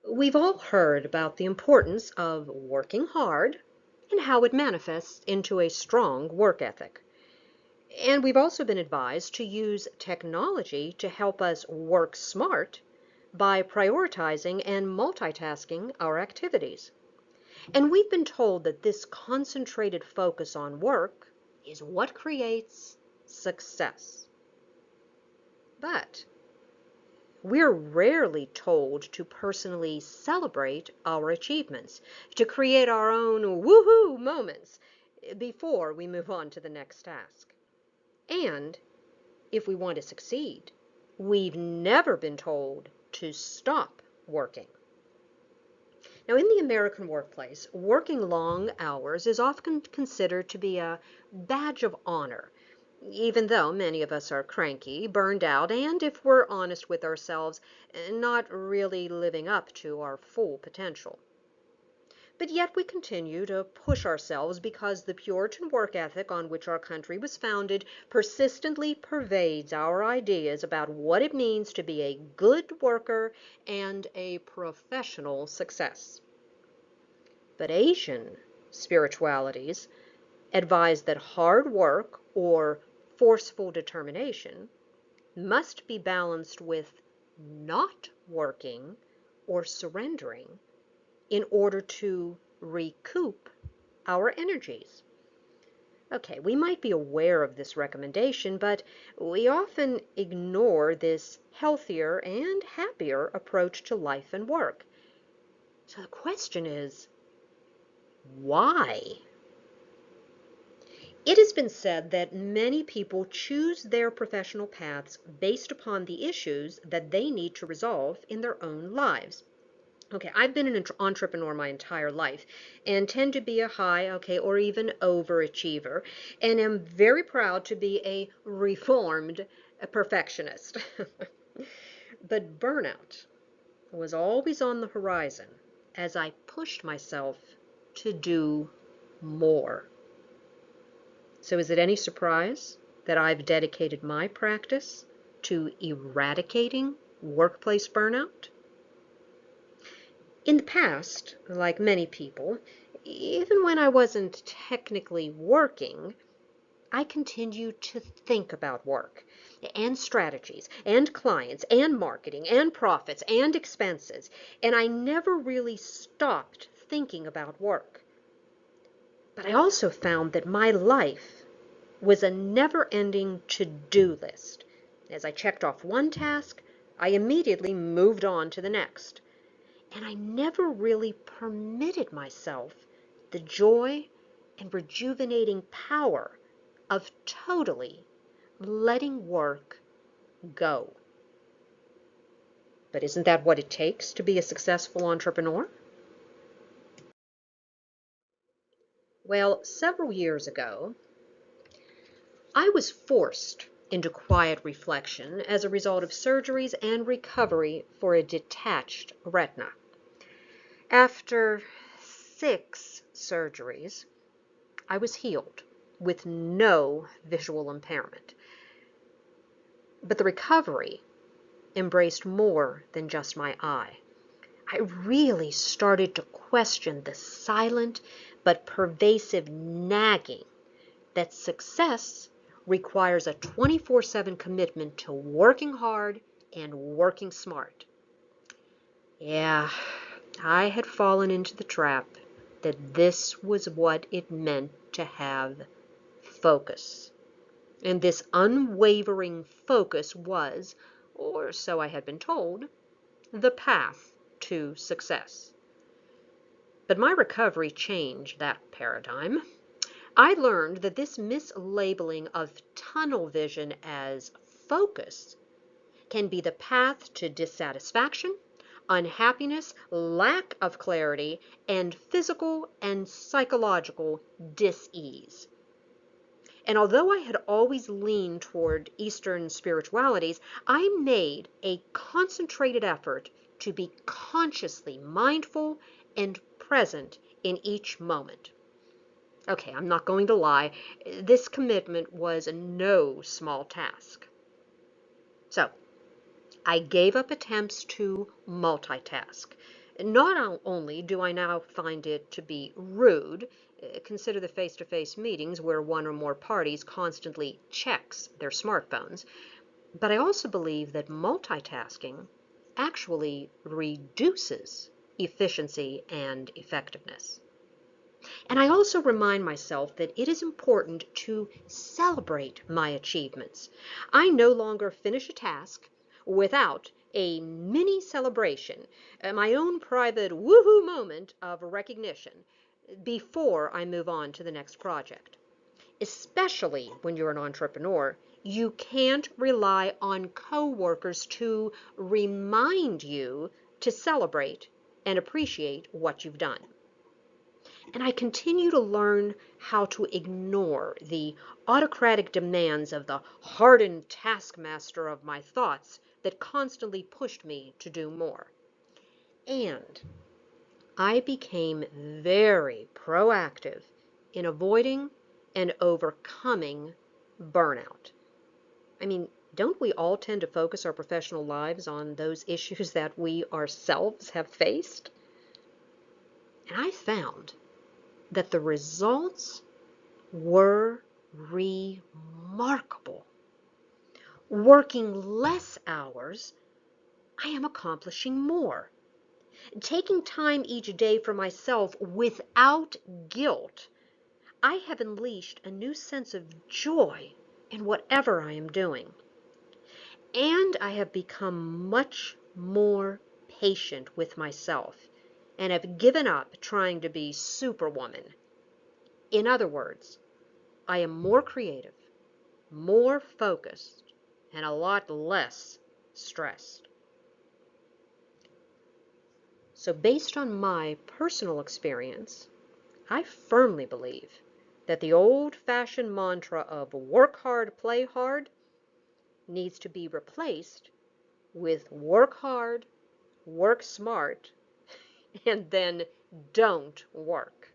We've all heard about the importance of working hard and how it manifests into a strong work ethic. And we've also been advised to use technology to help us work smart by prioritizing and multitasking our activities. And we've been told that this concentrated focus on work is what creates success. But we're rarely told to personally celebrate our achievements, to create our own woohoo moments before we move on to the next task. And if we want to succeed, we've never been told to stop working. Now, in the American workplace, working long hours is often considered to be a badge of honor, even though many of us are cranky, burned out, and, if we're honest with ourselves, not really living up to our full potential. But yet we continue to push ourselves because the Puritan work ethic on which our country was founded persistently pervades our ideas about what it means to be a good worker and a professional success. But Asian spiritualities advise that hard work or forceful determination must be balanced with not working or surrendering in order to recoup our energies. Okay, we might be aware of this recommendation, but we often ignore this healthier and happier approach to life and work. So the question is, why? It has been said that many people choose their professional paths based upon the issues that they need to resolve in their own lives. Okay, I've been an entrepreneur my entire life and tend to be a high, or even overachiever, and am very proud to be a reformed perfectionist. But burnout was always on the horizon as I pushed myself to do more. So is it any surprise that I've dedicated my practice to eradicating workplace burnout? In the past, like many people, even when I wasn't technically working, I continued to think about work and strategies and clients and marketing and profits and expenses, and I never really stopped thinking about work. But I also found that my life was a never-ending to-do list. As I checked off one task, I immediately moved on to the next. And I never really permitted myself the joy and rejuvenating power of totally letting work go. But isn't that what it takes to be a successful entrepreneur? Well, several years ago, I was forced into quiet reflection as a result of surgeries and recovery for a detached retina. After 6 surgeries, I was healed with no visual impairment. But the recovery embraced more than just my eye. I really started to question the silent but pervasive nagging that success requires a 24/7 commitment to working hard and working smart. Yeah, I had fallen into the trap that this was what it meant to have focus. And this unwavering focus was, or so I had been told, the path to success. But my recovery changed that paradigm. I learned that this mislabeling of tunnel vision as focus can be the path to dissatisfaction, unhappiness, lack of clarity, and physical and psychological dis-ease. And although I had always leaned toward Eastern spiritualities, I made a concentrated effort to be consciously mindful and present in each moment. Okay, I'm not going to lie. This commitment was no small task. So, I gave up attempts to multitask. Not only do I now find it to be rude, consider the face-to-face meetings where one or more parties constantly checks their smartphones, but I also believe that multitasking actually reduces efficiency and effectiveness. And I also remind myself that it is important to celebrate my achievements. I no longer finish a task without a mini celebration, my own private woohoo moment of recognition before I move on to the next project. Especially when you're an entrepreneur, you can't rely on coworkers to remind you to celebrate and appreciate what you've done. And I continue to learn how to ignore the autocratic demands of the hardened taskmaster of my thoughts that constantly pushed me to do more. And I became very proactive in avoiding and overcoming burnout. I mean, don't we all tend to focus our professional lives on those issues that we ourselves have faced? And I found that the results were remarkable. Working less hours, I am accomplishing more. Taking time each day for myself without guilt, I have unleashed a new sense of joy in whatever I am doing. And I have become much more patient with myself and have given up trying to be superwoman. In other words, I am more creative, more focused, and a lot less stressed. So, based on my personal experience, I firmly believe that the old-fashioned mantra of work hard, play hard needs to be replaced with work hard, work smart, and then don't work.